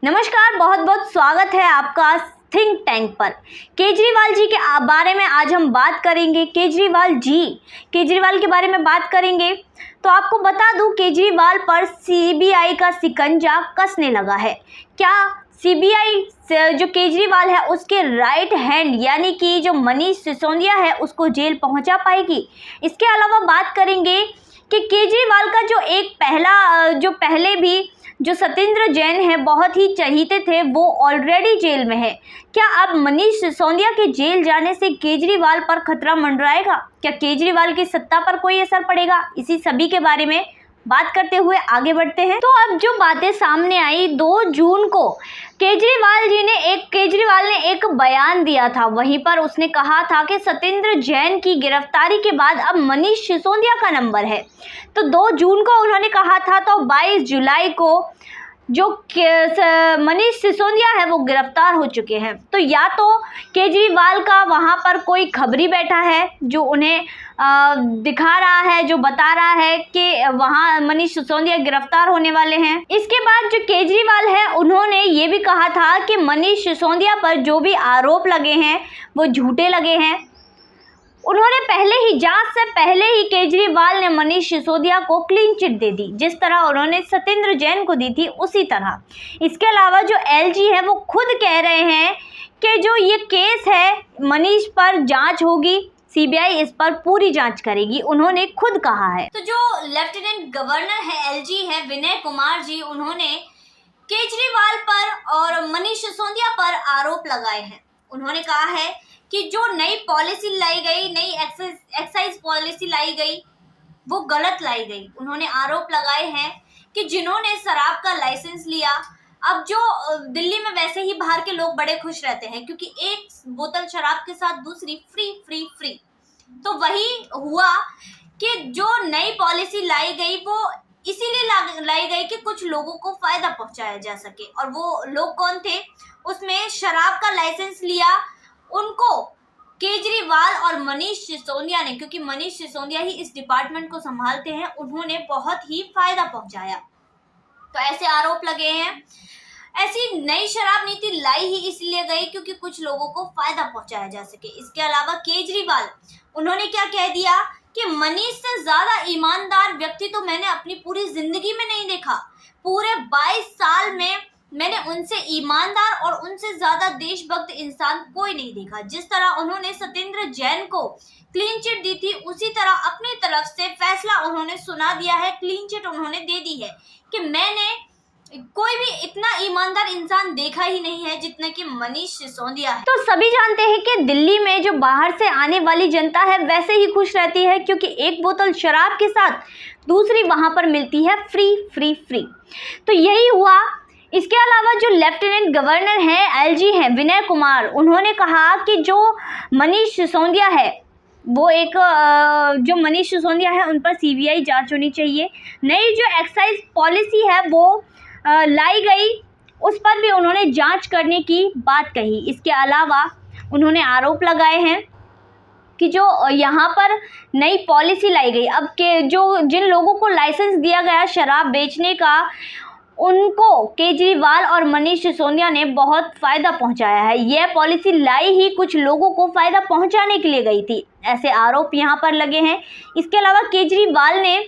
नमस्कार, बहुत बहुत स्वागत है आपका थिंक टैंक पर। केजरीवाल जी के बारे में आज हम बात करेंगे। केजरीवाल के बारे में बात करेंगे तो आपको बता दूं, केजरीवाल पर सीबीआई का शिकंजा कसने लगा है। क्या सीबीआई जो केजरीवाल है उसके राइट हैंड यानी कि जो मनीष सिसोदिया है उसको जेल पहुंचा पाएगी? इसके अलावा बात करेंगे कि केजरीवाल का जो पहले भी जो सत्येंद्र जैन है बहुत ही चहीते थे, वो ऑलरेडी जेल में है। क्या अब मनीष सिसोदिया के जेल जाने से केजरीवाल पर खतरा मंडराएगा? क्या केजरीवाल की सत्ता पर कोई असर पड़ेगा? इसी सभी के बारे में बात करते हुए आगे बढ़ते हैं। तो अब जो बातें सामने आई, 2 जून को केजरीवाल ने एक बयान दिया था। वहीं पर उसने कहा था कि सत्येंद्र जैन की गिरफ्तारी के बाद अब मनीष सिसोदिया का नंबर है। तो 2 जून को उन्होंने कहा था, तो 22 जुलाई को जो मनीष सिसोदिया है वो गिरफ्तार हो चुके हैं। तो या तो केजरीवाल का वहाँ पर कोई खबरी बैठा है जो उन्हें दिखा रहा है, जो बता रहा है कि वहाँ मनीष सिसोदिया गिरफ्तार होने वाले हैं। इसके बाद जो केजरीवाल है उन्होंने ये भी कहा था कि मनीष सिसोदिया पर जो भी आरोप लगे हैं वो झूठे लगे हैं। उन्होंने जांच से पहले ही केजरीवाल ने मनीष सिसोदिया को क्लीन चिट दे दी, जिस तरह उन्होंने सत्येंद्र जैन को दी थी उसी तरह। इसके अलावा जो एलजी है वो खुद कह रहे हैं कि जो ये केस है मनीष पर जांच होगी, सीबीआई इस पर पूरी जांच करेगी, उन्होंने खुद कहा है। तो जो लेफ्टिनेंट गवर्नर है एलजी है विनय कुमार जी, उन्होंने केजरीवाल पर और मनीष सिसोदिया पर आरोप लगाए हैं। उन्होंने कहा है कि जो नई पॉलिसी लाई गई, नई एक्साइज पॉलिसी लाई गई, वो गलत लाई गई। उन्होंने आरोप लगाए हैं कि जिन्होंने शराब का लाइसेंस लिया, अब जो दिल्ली में वैसे ही बाहर के लोग बड़े खुश रहते हैं क्योंकि एक बोतल शराब के साथ दूसरी फ्री। तो वही हुआ कि जो नई पॉलिसी लाई गई वो इसीलिए लाई गई कि कुछ लोगों को फायदा पहुंचाया जा सके। और वो लोग कौन थे? उसमें शराब का लाइसेंस लिया उनको केजरीवाल और मनीष सिसोदिया ने, क्योंकि मनीष सिसोदिया ही इस डिपार्टमेंट को संभालते हैं, उन्होंने बहुत ही फायदा पहुंचाया। तो ऐसे आरोप लगे हैं। ऐसी नई शराब नीति लाई ही इसलिए गई क्योंकि कुछ लोगों को फायदा पहुंचाया जा सके। इसके अलावा केजरीवाल उन्होंने क्या कह दिया कि मनीष से ज्यादा ईमानदार व्यक्ति तो मैंने अपनी पूरी जिंदगी में नहीं देखा। पूरे 22 साल में मैंने उनसे ईमानदार और उनसे ज्यादा देशभक्त इंसान कोई नहीं देखा। जिस तरह उन्होंने सत्येंद्र जैन को क्लीन चिट दी थी, उसी तरह अपनी तरफ से फैसला उन्होंने सुना दिया है, क्लीन चिट उन्होंने दे दी है कि मैंने कोई भी इतना ईमानदार इंसान देखा ही नहीं है जितना कि मनीष सिसोदिया है। तो सभी जानते हैं कि दिल्ली में जो बाहर से आने वाली जनता है वैसे ही खुश रहती है क्योंकि एक बोतल शराब के साथ दूसरी वहां पर मिलती है फ्री। तो यही हुआ। इसके अलावा जो लेफ्टिनेंट गवर्नर है एलजी है विनय कुमार, उन्होंने कहा कि जो मनीष सिसोदिया है वो जो मनीष सिसोदिया है उन पर सीबीआई जांच होनी चाहिए। नई जो एक्साइज पॉलिसी है वो लाई गई, उस पर भी उन्होंने जांच करने की बात कही। इसके अलावा उन्होंने आरोप लगाए हैं कि जो यहाँ पर नई पॉलिसी लाई गई, अब के जिन लोगों को लाइसेंस दिया गया शराब बेचने का, उनको केजरीवाल और मनीष सिसोदिया ने बहुत फ़ायदा पहुंचाया है। यह पॉलिसी लाई ही कुछ लोगों को फ़ायदा पहुंचाने के लिए गई थी, ऐसे आरोप यहाँ पर लगे हैं। इसके अलावा केजरीवाल ने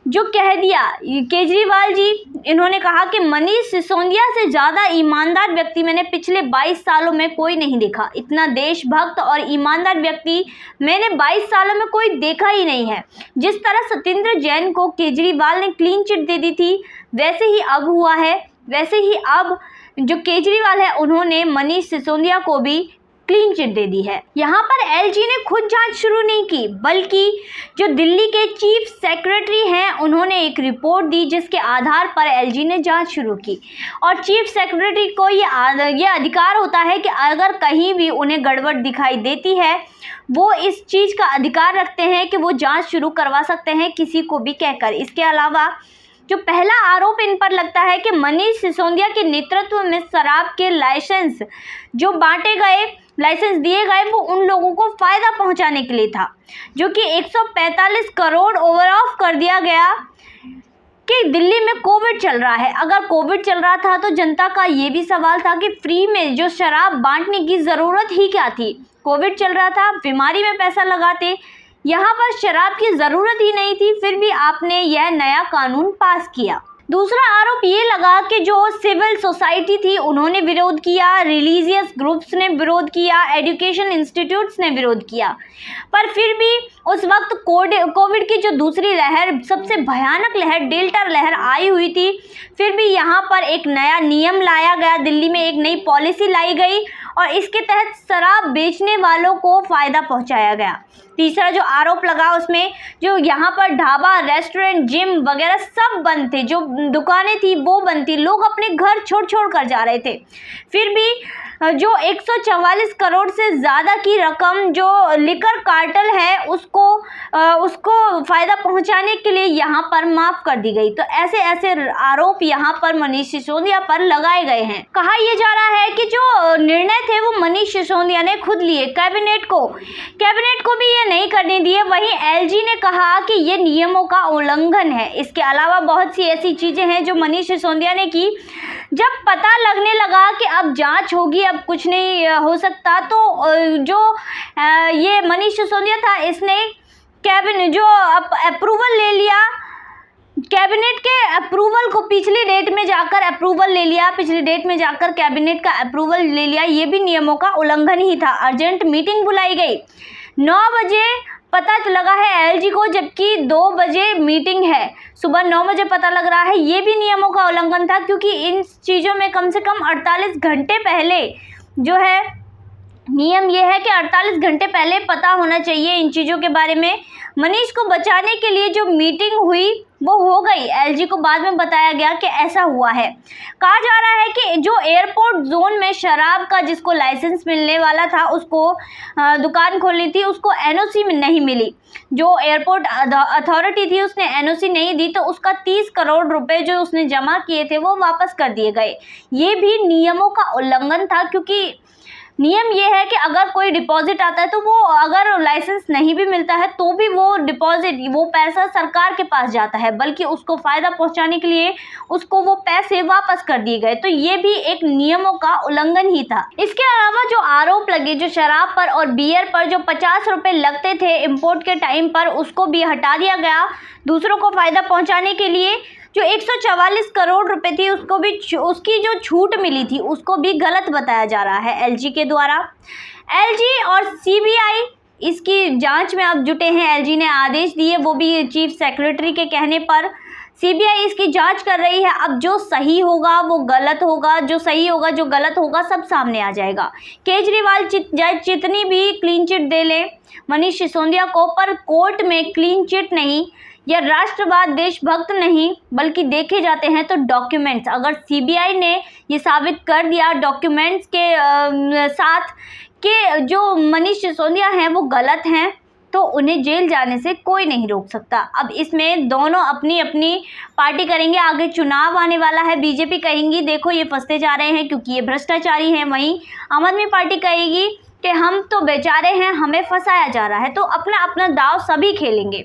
जो कह दिया, केजरीवाल जी इन्होंने कहा कि मनीष सिसोदिया से ज़्यादा ईमानदार व्यक्ति मैंने पिछले 22 सालों में कोई नहीं देखा। इतना देशभक्त और ईमानदार व्यक्ति मैंने 22 सालों में कोई देखा ही नहीं है। जिस तरह सत्येंद्र जैन को केजरीवाल ने क्लीन चिट दे दी थी वैसे ही अब हुआ है। वैसे ही अब जो केजरीवाल है उन्होंने मनीष सिसोदिया को भी क्लीन चिट दे दी है। यहाँ पर एलजी ने खुद जांच शुरू नहीं की, बल्कि जो दिल्ली के चीफ सेक्रेटरी हैं उन्होंने एक रिपोर्ट दी जिसके आधार पर एलजी ने जांच शुरू की। और चीफ सेक्रेटरी को ये अधिकार होता है कि अगर कहीं भी उन्हें गड़बड़ दिखाई देती है वो इस चीज़ का अधिकार रखते हैं कि वो जाँच शुरू करवा सकते हैं किसी को भी कहकर। इसके अलावा जो पहला आरोप इन पर लगता है कि मनीष सिसोदिया के नेतृत्व में शराब के लाइसेंस जो बांटे गए, लाइसेंस दिए गए, वो उन लोगों को फ़ायदा पहुंचाने के लिए था, जो कि 145 करोड़ ओवर ऑफ कर दिया गया कि दिल्ली में कोविड चल रहा है। अगर कोविड चल रहा था तो जनता का ये भी सवाल था कि फ्री में जो शराब बांटने की ज़रूरत ही क्या थी। कोविड चल रहा था, बीमारी में पैसा लगाते, यहाँ पर शराब की ज़रूरत ही नहीं थी, फिर भी आपने यह नया कानून पास किया। दूसरा आरोप ये लगा कि जो सिविल सोसाइटी थी उन्होंने विरोध किया, रिलीजियस ग्रुप्स ने विरोध किया, एजुकेशन इंस्टीट्यूट्स ने विरोध किया, पर फिर भी उस वक्त कोविड की जो दूसरी लहर, सबसे भयानक लहर, डेल्टा लहर आई हुई थी, फिर भी यहाँ पर एक नया नियम लाया गया, दिल्ली में एक नई पॉलिसी लाई गई और इसके तहत शराब बेचने वालों को फ़ायदा पहुँचाया गया। तीसरा जो आरोप लगा उसमें, जो यहाँ पर ढाबा, रेस्टोरेंट, जिम वगैरह सब बंद थे, जो दुकानें थी वो बंद थी, लोग अपने घर छोड़ कर जा रहे थे, फिर भी जो 144 करोड़ से ज़्यादा की रकम जो लिकर कार्टेल है उसको फ़ायदा पहुंचाने के लिए यहाँ पर माफ़ कर दी गई। तो ऐसे आरोप यहाँ पर मनीष सिसोदिया पर लगाए गए हैं। कहा यह जा रहा है कि जो निर्णय थे वो मनीष सिसोदिया ने खुद लिए, कैबिनेट को भी ये नहीं करने दिए। वहीं एलजी ने कहा कि ये नियमों का उल्लंघन है। इसके अलावा बहुत सी ऐसी चीज़ें हैं जो मनीष सिसोदिया ने की। जब पता लगने लगा कि अब जांच होगी, अब कुछ नहीं हो सकता, तो जो ये मनीष सिसोदिया था इसने कैबिनेट जो अप्रूवल ले लिया, कैबिनेट के अप्रूवल को पिछली डेट में जाकर कैबिनेट का अप्रूवल ले लिया। ये भी नियमों का उल्लंघन ही था। अर्जेंट मीटिंग बुलाई गई, 9 बजे पता लगा है एलजी को, जबकि 2 बजे मीटिंग है, सुबह 9 बजे पता लग रहा है। ये भी नियमों का उल्लंघन था, क्योंकि इन चीज़ों में कम से कम 48 घंटे पहले जो है नियम ये है कि 48 घंटे पहले पता होना चाहिए इन चीज़ों के बारे में। मनीष को बचाने के लिए जो मीटिंग हुई वो हो गई, एलजी को बाद में बताया गया कि ऐसा हुआ है। कहा जा रहा है कि जो एयरपोर्ट जोन में शराब का जिसको लाइसेंस मिलने वाला था, उसको दुकान खोलनी थी, उसको एनओसी में नहीं मिली। जो एयरपोर्ट अथॉरिटी थी उसने एनओसी नहीं दी, तो उसका 30 करोड़ रुपए जो उसने जमा किए थे वो वापस कर दिए गए। ये भी नियमों का उल्लंघन था, क्योंकि नियम ये है कि अगर कोई डिपॉजिट आता है तो वो अगर लाइसेंस नहीं भी मिलता है तो भी वो डिपॉजिट, वो पैसा सरकार के पास जाता है, बल्कि उसको फ़ायदा पहुंचाने के लिए उसको वो पैसे वापस कर दिए गए। तो ये भी एक नियमों का उल्लंघन ही था। इसके अलावा जो आरोप लगे, जो शराब पर और बियर पर जो 50 रुपये लगते थे इम्पोर्ट के टाइम पर, उसको भी हटा दिया गया। दूसरों को फ़ायदा पहुँचाने के लिए जो 144 करोड़ रुपए थी उसको भी, उसकी जो छूट मिली थी उसको भी गलत बताया जा रहा है एलजी के द्वारा। एलजी और सीबीआई इसकी जांच में अब जुटे हैं। एलजी ने आदेश दिए, वो भी चीफ सेक्रेटरी के कहने पर। सीबीआई इसकी जांच कर रही है। अब जो सही होगा वो गलत होगा, जो सही होगा जो गलत होगा सब सामने आ जाएगा। केजरीवाल जितनी भी क्लीन चिट दे ले मनीष सिसोदिया को, पर कोर्ट में क्लीन चिट नहीं या राष्ट्रवाद, देशभक्त नहीं, बल्कि देखे जाते हैं तो डॉक्यूमेंट्स। अगर सीबीआई ने ये साबित कर दिया डॉक्यूमेंट्स के साथ कि जो मनीष सिसोदिया हैं वो गलत हैं, तो उन्हें जेल जाने से कोई नहीं रोक सकता। अब इसमें दोनों अपनी अपनी पार्टी करेंगे। आगे चुनाव आने वाला है, बीजेपी कहेंगी देखो ये फंसते जा रहे हैं क्योंकि ये भ्रष्टाचारी हैं, वहीं आम आदमी पार्टी कहेगी कि हम तो बेचारे हैं, हमें फंसाया जा रहा है। तो अपना अपना दाव सभी खेलेंगे।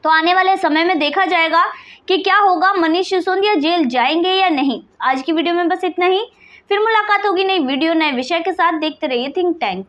तो आने वाले समय में देखा जाएगा कि क्या होगा, मनीष सिसोदिया जेल जाएंगे या नहीं। आज की वीडियो में बस इतना ही, फिर मुलाकात होगी नई वीडियो नए विषय के साथ। देखते रहिए थिंक टैंक।